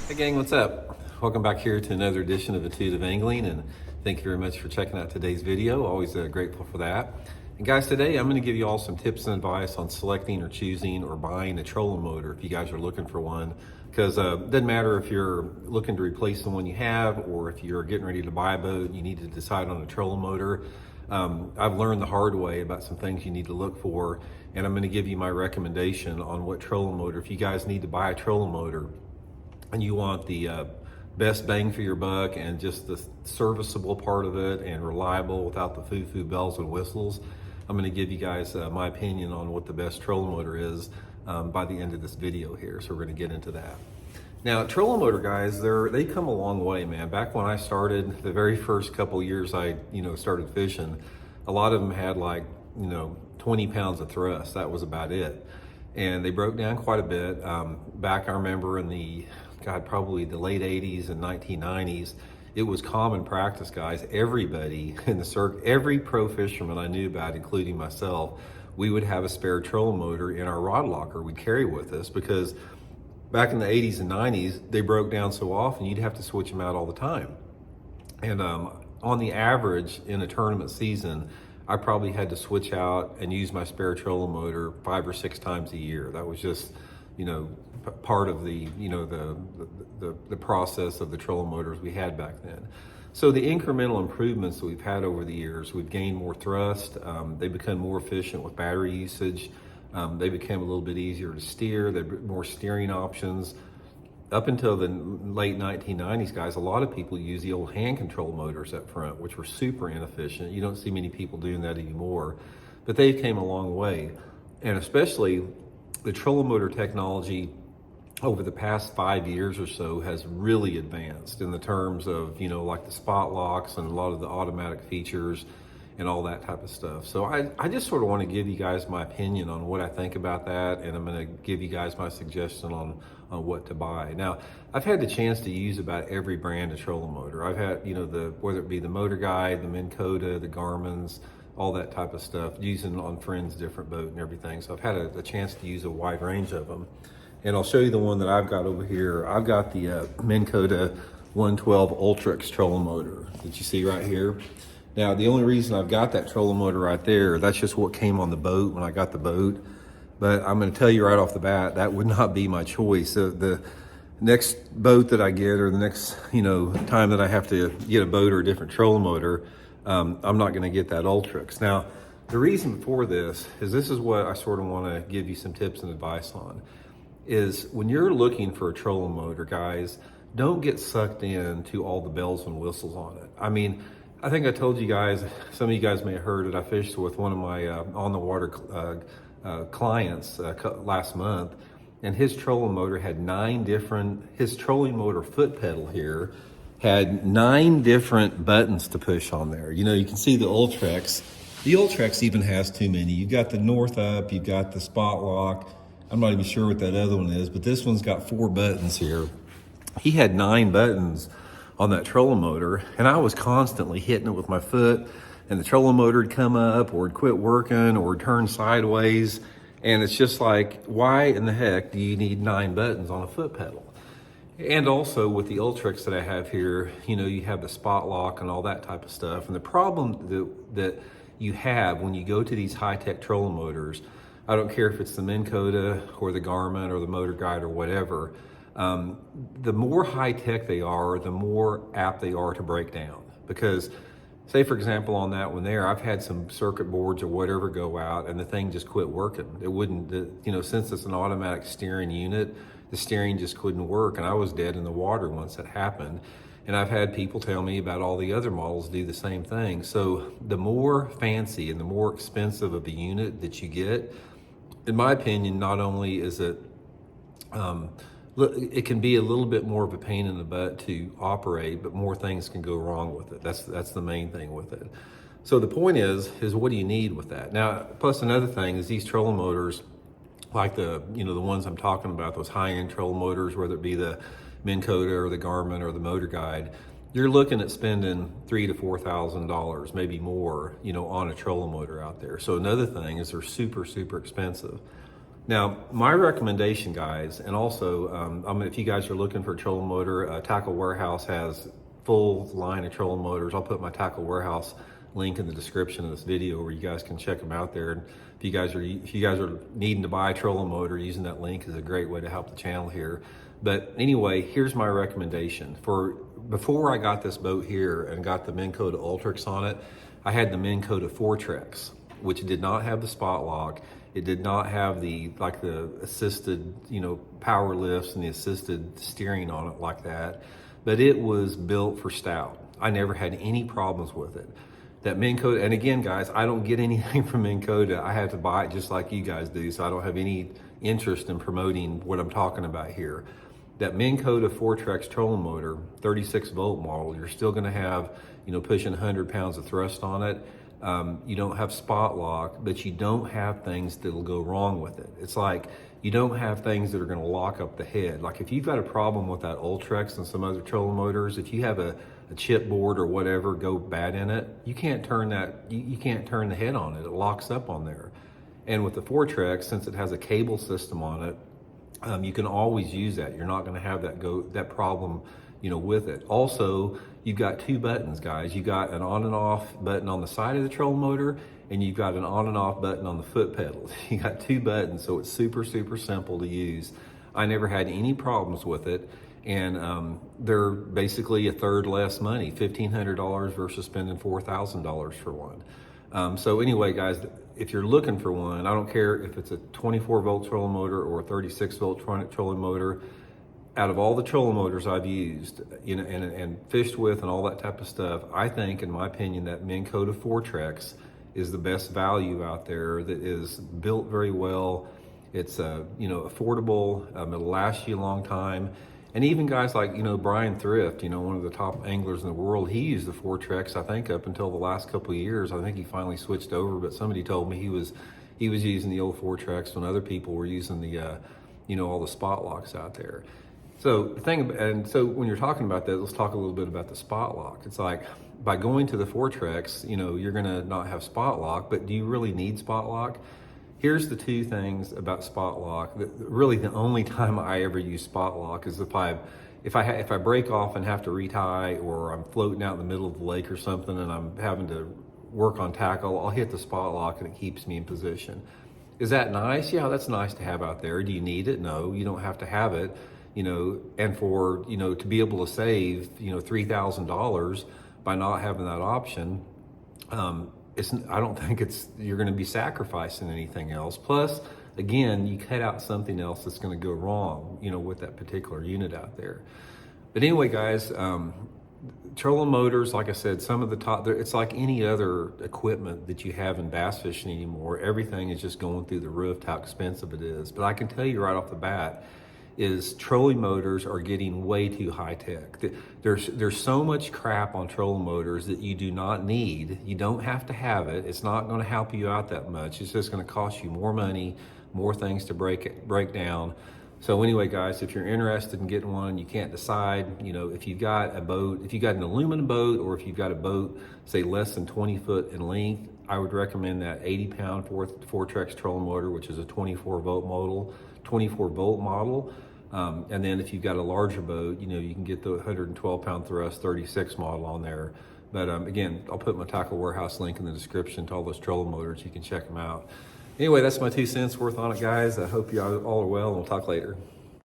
Hey gang, what's up? Welcome back here to another edition of Intuitive Angling, and thank you very much for checking out today's video. Always grateful for that. And guys, today I'm going to give you all some tips and advice on selecting or choosing or buying a trolling motor if you guys are looking for one. Because it doesn't matter if you're looking to replace the one you have or if you're getting ready to buy a boat and you need to decide on a trolling motor. I've learned the hard way about some things you need to look for, and I'm going to give you my recommendation on what trolling motor. If you guys need to buy a trolling motor and you want the best bang for your buck and just the serviceable part of it and reliable without the foo-foo bells and whistles, I'm going to give you guys my opinion on what the best trolling motor is by the end of this video here. So we're going to get into that. Now, trolling motor guys, they come a long way, man. Back when I started, the very first couple years I started fishing, a lot of them had like 20 pounds of thrust. That was about it. And they broke down quite a bit. Back, I remember in probably the late 80s and 1990s, it was common practice, guys. Everybody in the circuit, every pro fisherman I knew about, including myself, we would have a spare trolling motor in our rod locker we'd carry with us, because back in the 80s and 90s, they broke down so often you'd have to switch them out all the time. And on the average in a tournament season, I probably had to switch out and use my spare trolling motor 5 or 6 times a year. That was just, part of the process of the trolling motors we had back then. So the incremental improvements that we've had over the years, we've gained more thrust. They become more efficient with battery usage. They became a little bit easier to steer. They have more steering options. Up until the late 1990s, guys, a lot of people use the old hand control motors up front, which were super inefficient. You don't see many people doing that anymore, but they came a long way. And especially the trolling motor technology over the past 5 years or so has really advanced in the terms of, like the spot locks and a lot of the automatic features and all that type of stuff. So I just sort of want to give you guys my opinion on what I think about that, and I'm going to give you guys my suggestion on what to buy. Now, I've had the chance to use about every brand of trolling motor. I've had, whether it be the Motor Guide, the Minn Kota, the Garmin's, all that type of stuff, using on friends' different boat and everything. So I've had a chance to use a wide range of them. And I'll show you the one that I've got over here. I've got the Minn Kota 112 Ultrix trolling motor that you see right here. Now, the only reason I've got that trolling motor right there, that's just what came on the boat when I got the boat. But I'm going to tell you right off the bat, that would not be my choice. The next boat that I get, or the next time that I have to get a boat or a different trolling motor, I'm not going to get that Ultrix. Now, the reason for this is what I sort of want to give you some tips and advice on, is when you're looking for a trolling motor, guys, don't get sucked into all the bells and whistles on it. I mean, I think I told you guys, some of you guys may have heard it, I fished with one of my on-the-water clients last month, and his trolling motor had his trolling motor foot pedal here had 9 different buttons to push on there. You can see the Ultrix. The Ultrix even has too many. You've got the north up, you've got the spot lock. I'm not even sure what that other one is, but this one's got 4 buttons here. He had 9 buttons on that trolling motor, and I was constantly hitting it with my foot, and the trolling motor would come up or it'd quit working or turn sideways. And it's just like, why in the heck do you need 9 buttons on a foot pedal? And also with the Ultrix that I have here, you have the spot lock and all that type of stuff. And the problem that you have when you go to these high-tech trolling motors, I don't care if it's the Minn Kota or the Garmin or the Motor Guide or whatever, the more high-tech they are, the more apt they are to break down. Because, say for example, on that one there, I've had some circuit boards or whatever go out and the thing just quit working. It wouldn't, since it's an automatic steering unit, the steering just couldn't work, and I was dead in the water once it happened. And I've had people tell me about all the other models do the same thing. So the more fancy and the more expensive of a unit that you get, in my opinion, not only is it can be a little bit more of a pain in the butt to operate, but more things can go wrong with it. That's the main thing with it. So the point is what do you need with that? Now, plus another thing is these trolling motors, like the ones I'm talking about, those high-end trolling motors, whether it be the Minn Kota or the Garmin or the Motor Guide, you're looking at spending $3,000 to $4,000, maybe more, on a trolling motor out there. So another thing is they're super, super expensive. Now, my recommendation, guys, and also, if you guys are looking for a trolling motor, Tackle Warehouse has full line of trolling motors. I'll put my Tackle Warehouse link in the description of this video where you guys can check them out there. And if you guys are needing to buy a trolling motor, using that link is a great way to help the channel here. But anyway, here's my recommendation. Before I got this boat here and got the Minn Kota Ultrix on it, I had the Minn Kota Fortrex, which did not have the spot lock. It did not have the assisted, power lifts and the assisted steering on it like that. But it was built for stout. I never had any problems with it. That Minn Kota, and again, guys, I don't get anything from Minn Kota. I have to buy it just like you guys do, so I don't have any interest in promoting what I'm talking about here. That Minn Kota Fortrex trolling motor, 36 volt model, you're still gonna have, pushing 100 pounds of thrust on it. You don't have spot lock, but you don't have things that'll go wrong with it. It's like you don't have things that are going to lock up the head. Like if you've got a problem with that Ultrix and some other trolling motors, if you have a chipboard or whatever go bad in it, you can't turn you can't turn the head on it. It locks up on there. And with the Fortrex, since it has a cable system on it, you can always use that. You're not going to have that problem with it. Also, you've got two buttons, guys. You got an on and off button on the side of the trolling motor, and you've got an on and off button on the foot pedals. You got two buttons, so it's super, super simple to use. I never had any problems with it, and they're basically a third less money, $1,500 versus spending $4,000 for one. So anyway, guys, if you're looking for one, I don't care if it's a 24 volt trolling motor or a 36 volt trolling motor. Out of all the trolling motors I've used, and fished with and all that type of stuff, I think, in my opinion, that Minn Kota Fortrex is the best value out there. That is built very well. It's affordable. It'll last you a long time. And even guys like Brian Thrift, one of the top anglers in the world, he used the Fortrex, I think, up until the last couple of years. I think he finally switched over, but somebody told me he was using the old Fortrex when other people were using the all the spot locks out there. So when you're talking about that, let's talk a little bit about the spot lock. It's like, by going to the Fortrex, you're gonna not have spot lock, but do you really need spot lock? Here's the two things about spot lock. Really, the only time I ever use spot lock is if I break off and have to retie, or I'm floating out in the middle of the lake or something and I'm having to work on tackle, I'll hit the spot lock and it keeps me in position. Is that nice? Yeah, that's nice to have out there. Do you need it? No, you don't have to have it. And for, to be able to save, $3,000 by not having that option, I don't think you're going to be sacrificing anything else. Plus, again, you cut out something else that's going to go wrong, with that particular unit out there. But anyway, guys, trolling motors, like I said, some of the top, it's like any other equipment that you have in bass fishing anymore. Everything is just going through the roof, how expensive it is. But I can tell you right off the bat, is trolling motors are getting way too high tech. There's so much crap on trolling motors that you do not need. You don't have to have it. It's not going to help you out that much. It's just going to cost you more money, more things to break down. So anyway, guys, if you're interested in getting one, you can't decide, if you've got a boat, if you've got an aluminum boat, or if you've got a boat, say less than 20 foot in length, I would recommend that 80 pound Fortrex trolling motor, which is a 24 volt model. And then if you've got a larger boat, you can get the 112 pound thrust 36 model on there. But again, I'll put my Tackle Warehouse link in the description to all those trolling motors. You can check them out. Anyway, that's my 2 cents worth on it, guys. I hope you all are well, and we'll talk later.